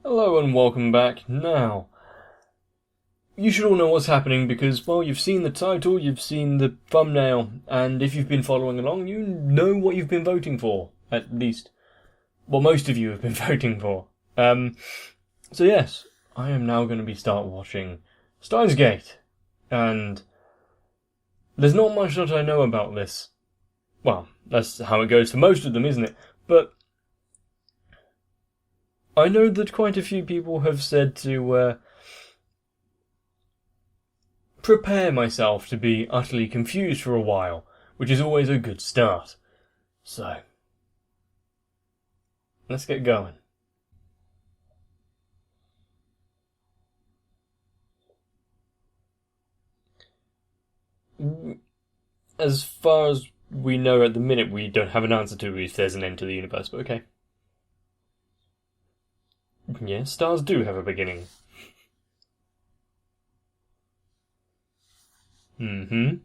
Hello and welcome back. Now, you should all know what's happening because, well, you've seen the title, you've seen the thumbnail, and if you've been following along, you know what you've been voting for. At least, well, most of you have been voting for. So yes, I am now going to start watching Steins, and there's not much that I know about this. Well, that's how it goes for most of them, isn't it? But I know that quite a few people have said to prepare myself to be utterly confused for a while, which is always a good start. So, let's get going. As far as we know at the minute, we don't have an answer to if there's an end to the universe, but okay. Yeah, stars do have a beginning. Mm-hmm.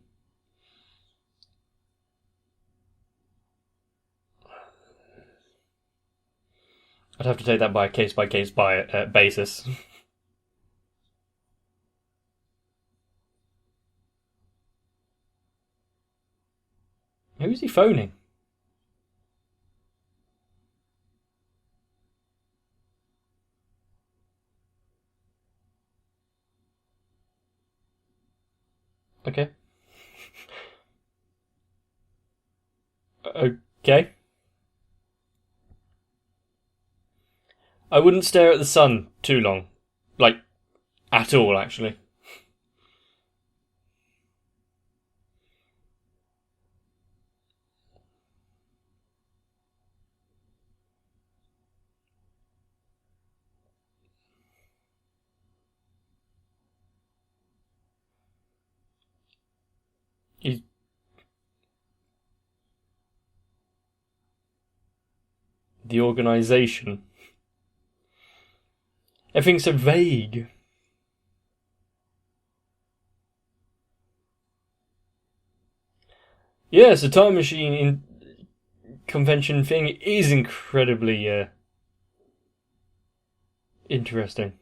I'd have to take that by a case-by-case basis. Who's he phoning? Okay. Okay. I wouldn't stare at the sun too long. Like, at all, actually. He's... The organisation. Everything's so vague. Yes, a time machine in convention thing is incredibly interesting.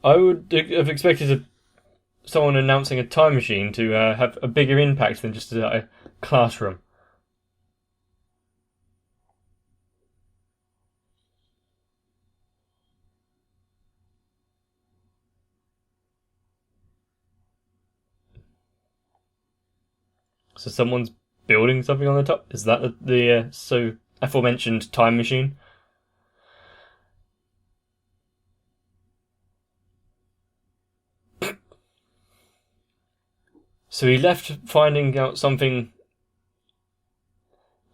I would have expected someone announcing a time machine to have a bigger impact than just a classroom. So someone's building something on the top? Is that the so aforementioned time machine? So he left finding out something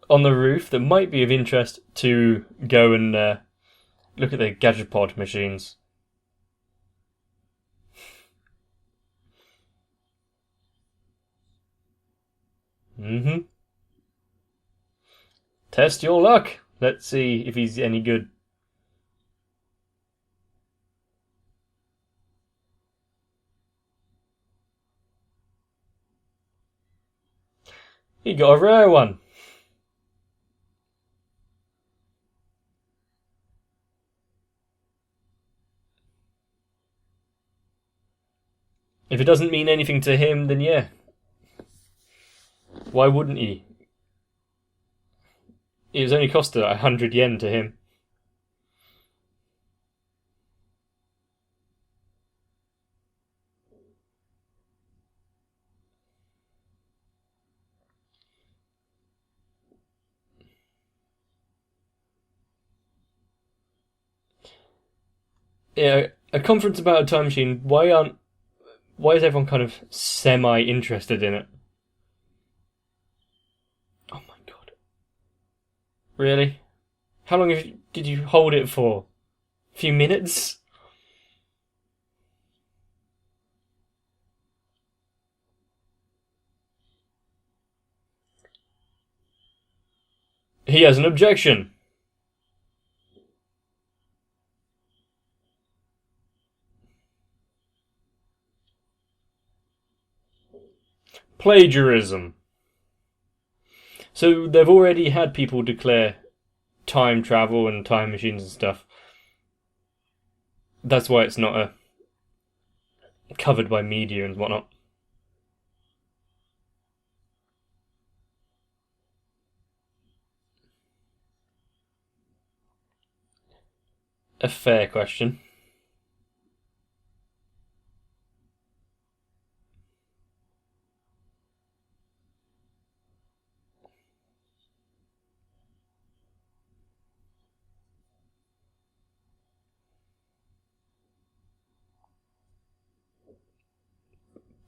on the roof that might be of interest to go and look at the gadget pod machines. Mm-hmm. Test your luck. Let's see if he's any good. He got a rare one. If it doesn't mean anything to him, then yeah. Why wouldn't he? It was only cost 100 yen to him. Yeah, a conference about a time machine. Why is everyone kind of semi-interested in it? Oh my god. Really? How long did you hold it for? A few minutes? He has an objection. Plagiarism. So they've already had people declare time travel and time machines and stuff. That's why it's not covered by media and whatnot. A fair question.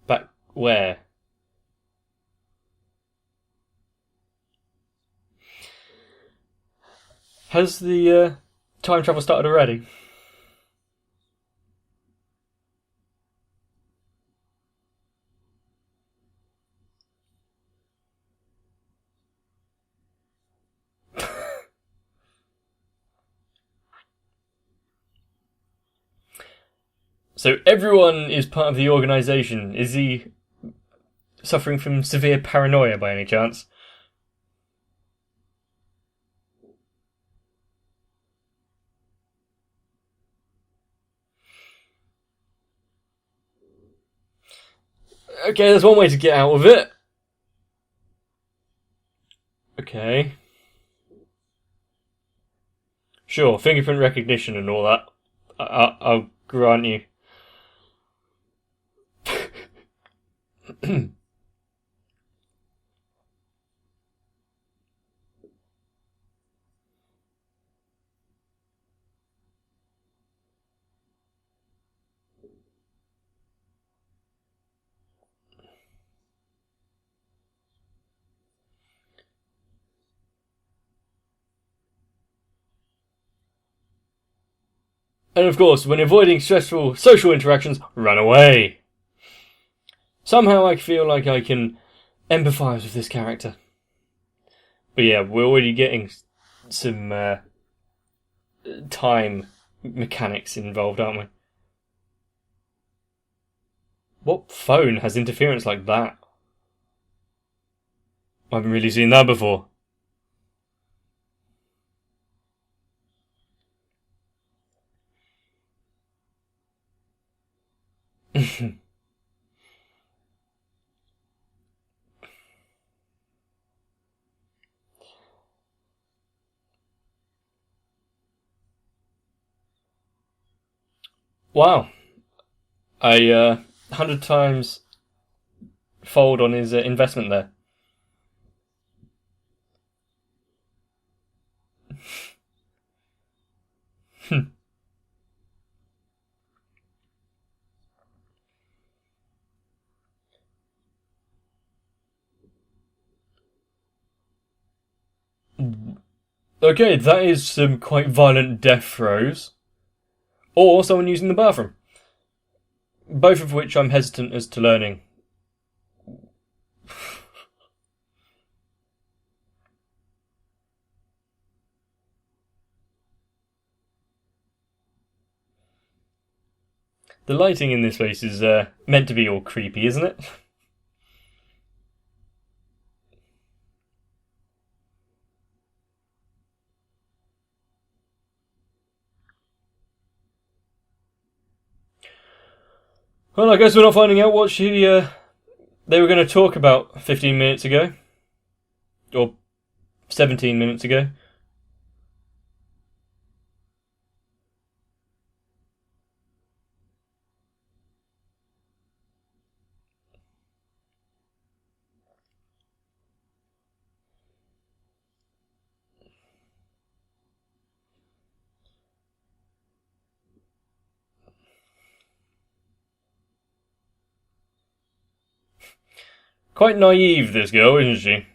Back where? Has the time travel started already? So everyone is part of the organisation. Is he suffering from severe paranoia by any chance? Okay, there's one way to get out of it. Okay. Sure, fingerprint recognition and all that. I'll grant you. And of course, when avoiding stressful social interactions, run away. Somehow I feel like I can empathise with this character. But yeah, we're already getting some time mechanics involved, aren't we? What phone has interference like that? I haven't really seen that before. Wow. 100 times fold on his investment there. Okay, that is some quite violent death throes. Or someone using the bathroom. Both of which I'm hesitant as to learning. The lighting in this place is meant to be all creepy, isn't it? Well, I guess we're not finding out what they were going to talk about 15 minutes ago. Or 17 minutes ago. Quite naive, this girl, isn't she?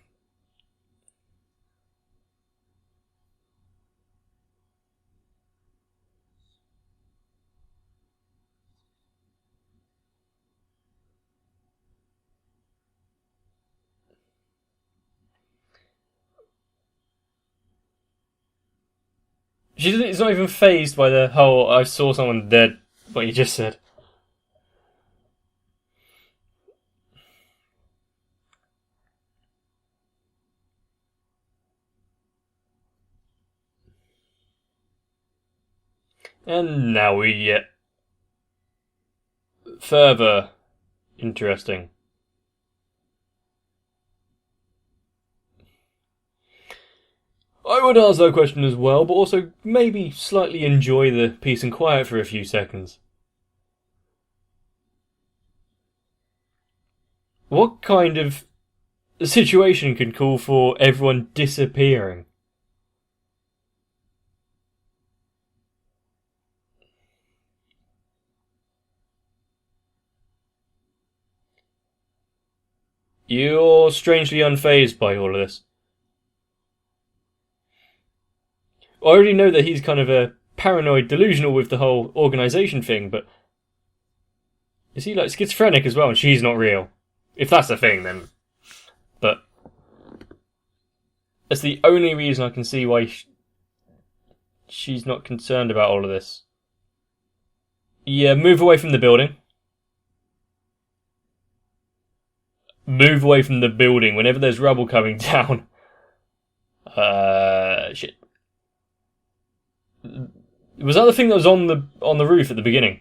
She's not even fazed by the whole I saw someone dead, what you just said. And now we get further interesting. I would ask that question as well, but also maybe slightly enjoy the peace and quiet for a few seconds. What kind of situation can call for everyone disappearing? You're strangely unfazed by all of this. I already know that he's kind of a paranoid delusional with the whole organisation thing, but is he like schizophrenic as well and she's not real? If that's the thing, then. But that's the only reason I can see why she's not concerned about all of this. Yeah, move away from the building. Move away from the building whenever there's rubble coming down. Shit. Was that the thing that was on the roof at the beginning?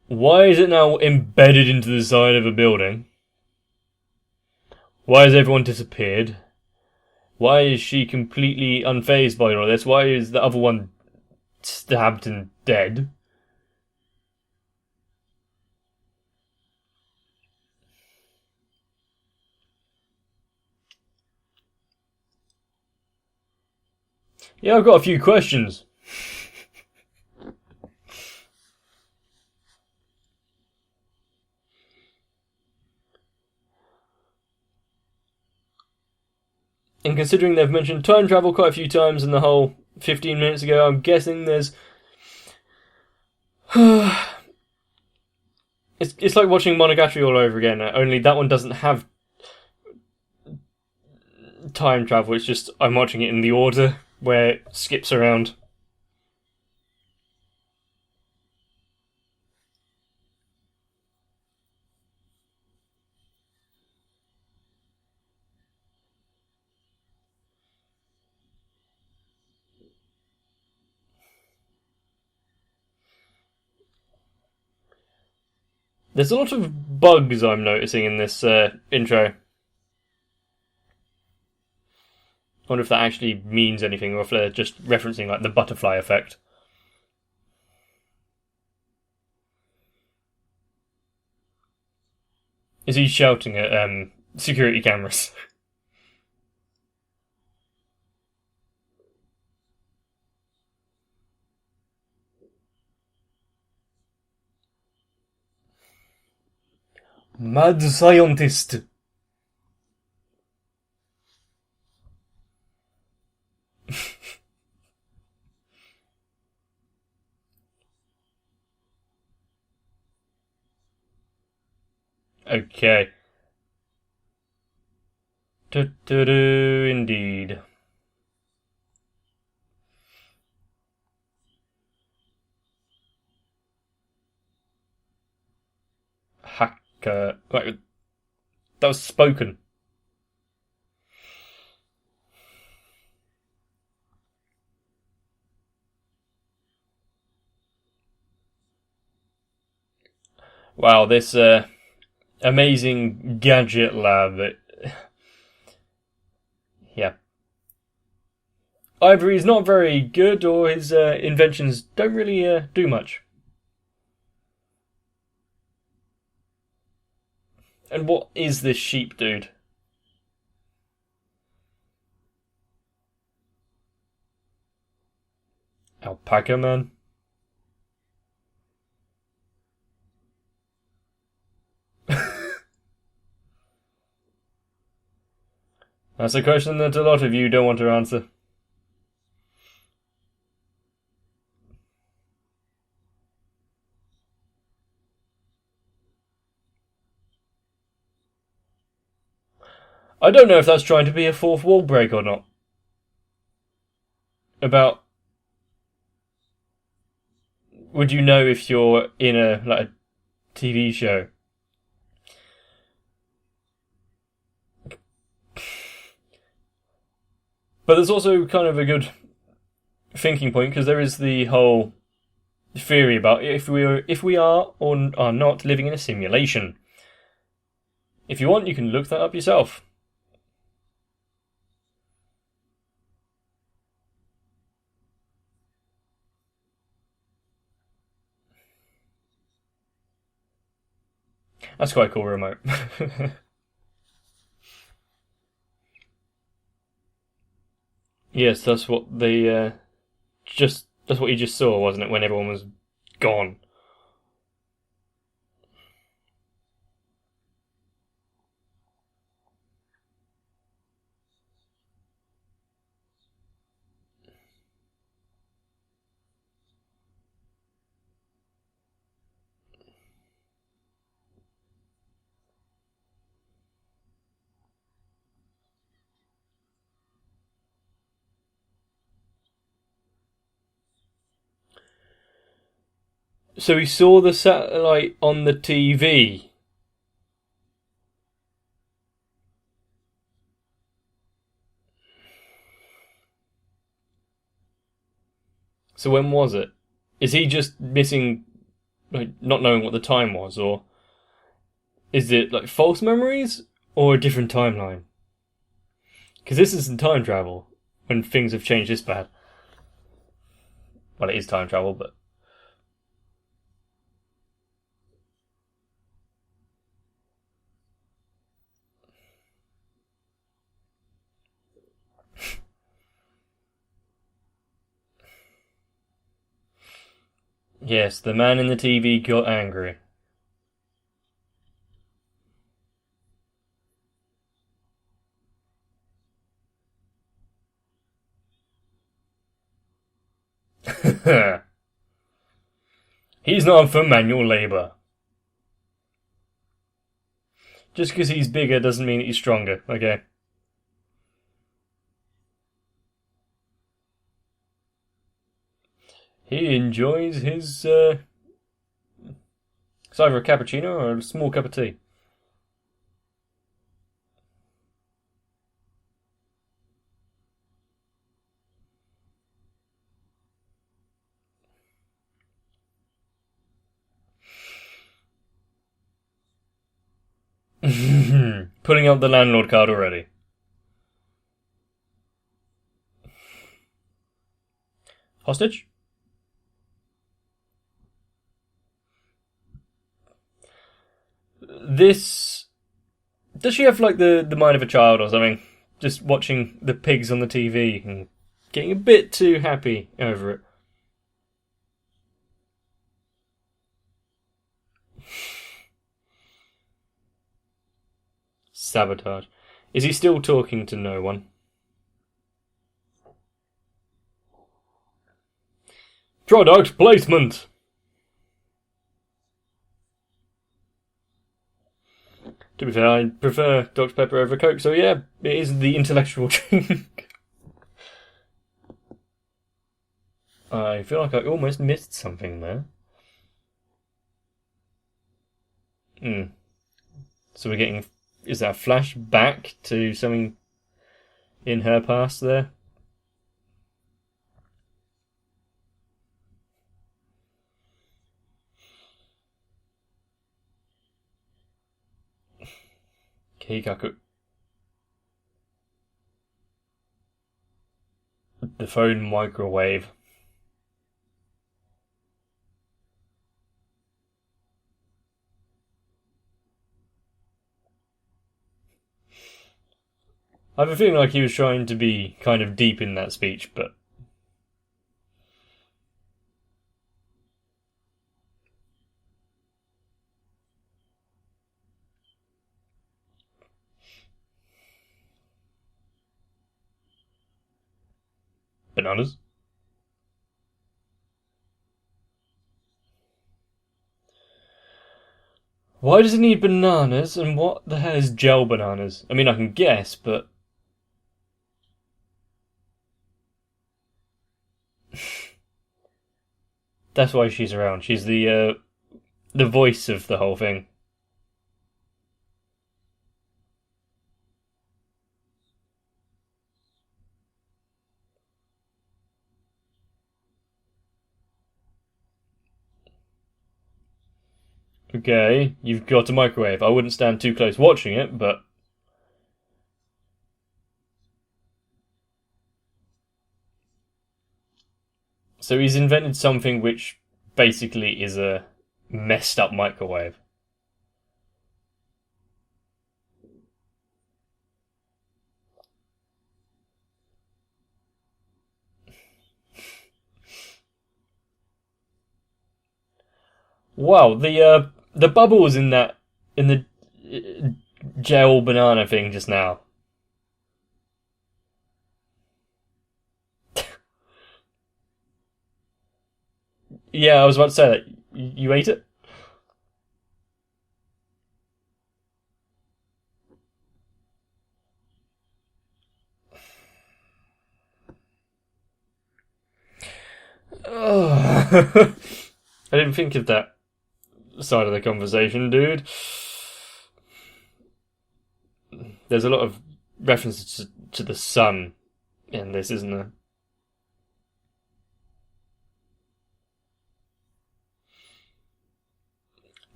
Why is it now embedded into the side of a building? Why has everyone disappeared? Why is she completely unfazed by all this? Why is the other one stabbed and dead? Yeah, I've got a few questions. And considering they've mentioned time travel quite a few times in the whole 15 minutes ago, I'm guessing there's... it's like watching Monogatari all over again, only that one doesn't have time travel, it's just I'm watching it in the order where it skips around. There's a lot of bugs I'm noticing in this intro. I wonder if that actually means anything, or if they're just referencing like the butterfly effect. Is he shouting at security cameras? Mad scientist. Okay. Indeed. Hacker. Wait, that was spoken. Wow, this amazing gadget lab. Yeah. Either he's not very good, or his inventions don't really do much. And what is this sheep dude? Alpaca man? That's a question that a lot of you don't want to answer. I don't know if that's trying to be a fourth wall break or not. About... Would you know if you're in a TV show? But there's also kind of a good thinking point, because there is the whole theory about if we are or are not living in a simulation. If you want, you can look that up yourself. That's quite cool, remote. Yes, that's what they that's what you just saw, wasn't it? When everyone was gone. So he saw the satellite on the TV. So when was it? Is he just missing, like, not knowing what the time was, or is it like false memories or a different timeline? Because this isn't time travel when things have changed this bad. Well, it is time travel, but yes, the man in the TV got angry. He's not for manual labour. Just because he's bigger doesn't mean he's stronger, okay? He enjoys his, it's either a cappuccino or a small cup of tea. Putting out the landlord card already. Hostage? This. Does she have, like, the mind of a child or something? Just watching the pigs on the TV and getting a bit too happy over it. Sabotage. Is he still talking to no one? Product placement! To be fair, I prefer Dr. Pepper over Coke, so yeah, it is the intellectual drink. I feel like I almost missed something there. So we're getting. Is that a flashback to something in her past there? Keikaku. The phone microwave. I have a feeling like he was trying to be kind of deep in that speech, but. Bananas? Why does it need bananas, and what the hell is gel bananas? I mean, I can guess, but. That's why she's around. She's the voice of the whole thing. Okay, you've got a microwave. I wouldn't stand too close watching it, but... So he's invented something which basically is a messed up microwave. Wow, the bubbles in the gel banana thing just now. Yeah, I was about to say that. You ate it? Ugh. I didn't think of that side of the conversation, dude. There's a lot of references to the sun in this, isn't there?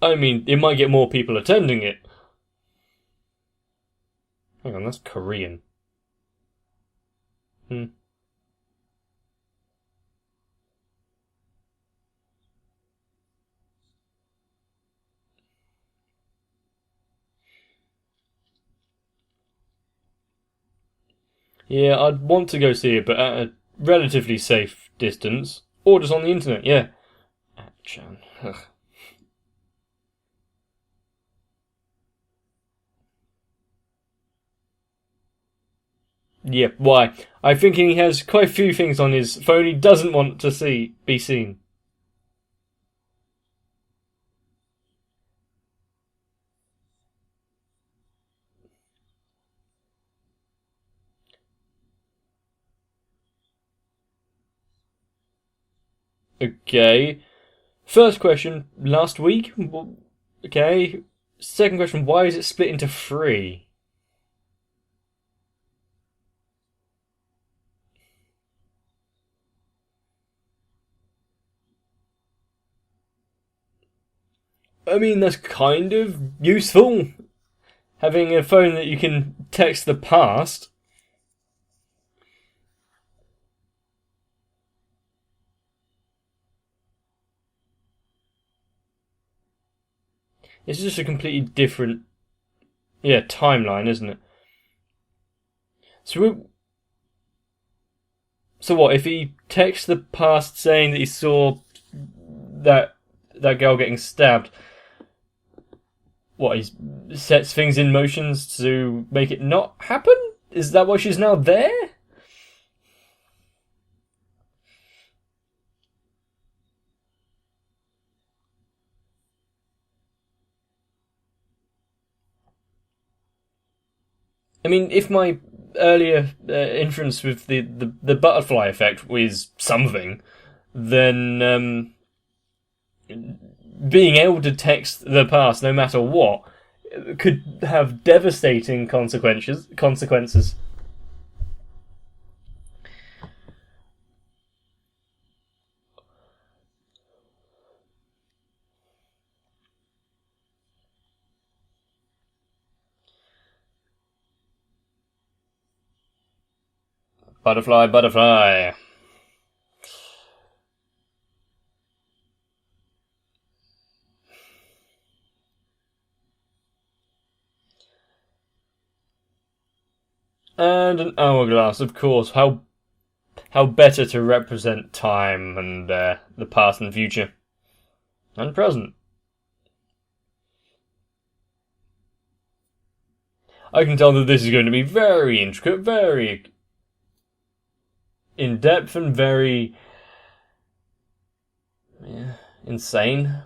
I mean, it might get more people attending it. Hang on, that's Korean. Hmm. Yeah, I'd want to go see it, but at a relatively safe distance. Or just on the internet, yeah. Chan. Yeah, why? I think he has quite a few things on his phone he doesn't want to be seen. Okay. First question, last week? Okay. Second question, why is it split into three? I mean, that's kind of useful. Having a phone that you can text the past. It's just a completely different, yeah, timeline, isn't it? So, so what? If he texts the past saying that he saw that that girl getting stabbed, what? He sets things in motions to make it not happen? Is that why she's now there? I mean, if my earlier inference with the butterfly effect was something, then being able to text the past no matter what could have devastating consequences. Butterfly, butterfly. And an hourglass, of course. How better to represent time and the past and future and present. I can tell that this is going to be very intricate, very in depth, and very insane.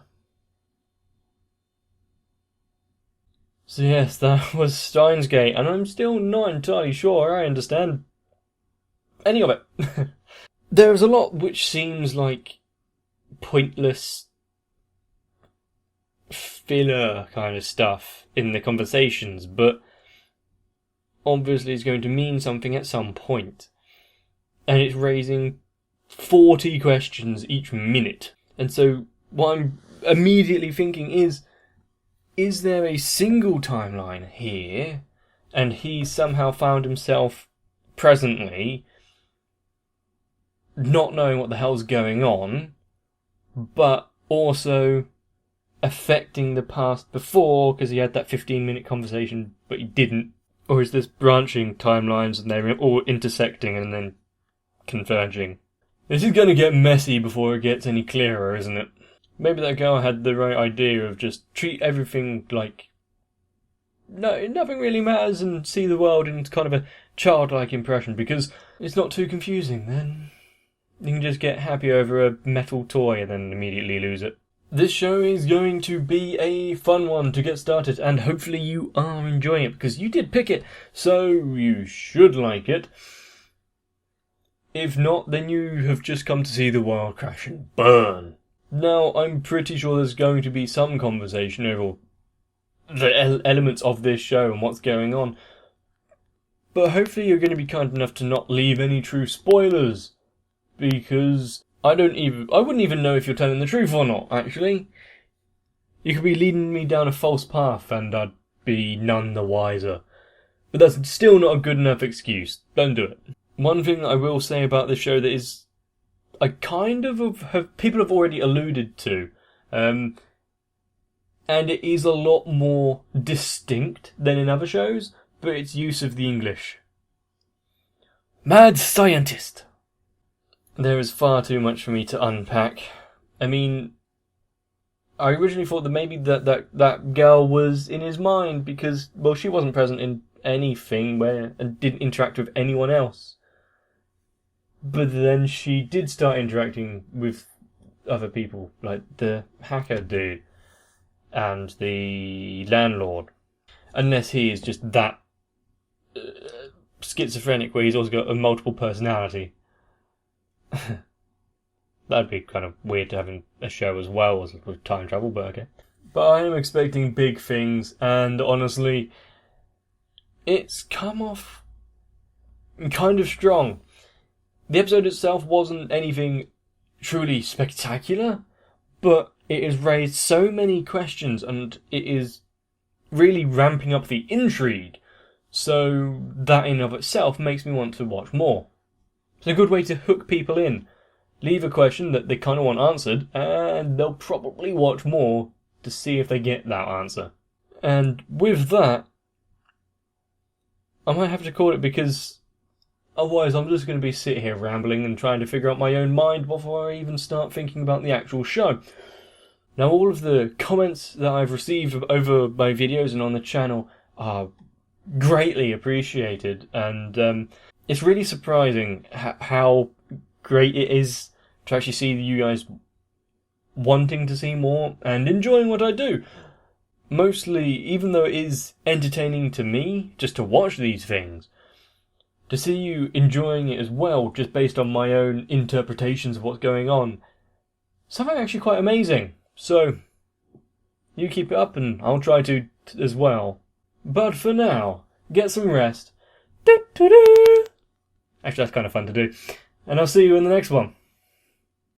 So yes, that was Steins Gate, and I'm still not entirely sure I understand any of it. There's a lot which seems like pointless filler kind of stuff in the conversations, but obviously it's going to mean something at some point. And it's raising 40 questions each minute. And so what I'm immediately thinking is, is there a single timeline here, and he somehow found himself presently not knowing what the hell's going on, but also affecting the past before because he had that 15-minute conversation but he didn't? Or is this branching timelines and they're all intersecting and then converging? This is going to get messy before it gets any clearer, isn't it? Maybe that girl had the right idea of just treat everything like nothing really matters and see the world in kind of a childlike impression, because it's not too confusing then. You can just get happy over a metal toy and then immediately lose it. This show is going to be a fun one to get started, and hopefully you are enjoying it, because you did pick it, so you should like it. If not, then you have just come to see the world crash and burn. Now, I'm pretty sure there's going to be some conversation over the elements of this show and what's going on, but hopefully you're going to be kind enough to not leave any true spoilers, because I wouldn't even know if you're telling the truth or not, actually. You could be leading me down a false path and I'd be none the wiser. But that's still not a good enough excuse. Don't do it. One thing I will say about this show that is I kind of have people have already alluded to, and it is a lot more distinct than in other shows, but its use of the English. Mad scientist. There is far too much for me to unpack. I mean, I originally thought that maybe that girl was in his mind because, well, she wasn't present in anything and didn't interact with anyone else. But then she did start interacting with other people, like the hacker dude and the landlord. Unless he is just that schizophrenic where he's also got a multiple personality. That'd be kind of weird to have in a show as well as with time travel, but okay. But I am expecting big things, and honestly, it's come off kind of strong. The episode itself wasn't anything truly spectacular, but it has raised so many questions and it is really ramping up the intrigue, so that in of itself makes me want to watch more. It's a good way to hook people in. Leave a question that they kind of want answered, and they'll probably watch more to see if they get that answer. And with that, I might have to call it, because otherwise I'm just going to be sitting here rambling and trying to figure out my own mind before I even start thinking about the actual show. Now, all of the comments that I've received over my videos and on the channel are greatly appreciated, and it's really surprising how great it is to actually see you guys wanting to see more and enjoying what I do. Mostly, even though it is entertaining to me just to watch these things, to see you enjoying it as well, just based on my own interpretations of what's going on, something actually quite amazing. So, you keep it up and I'll try to as well. But for now, get some rest. Actually, that's kind of fun to do. And I'll see you in the next one.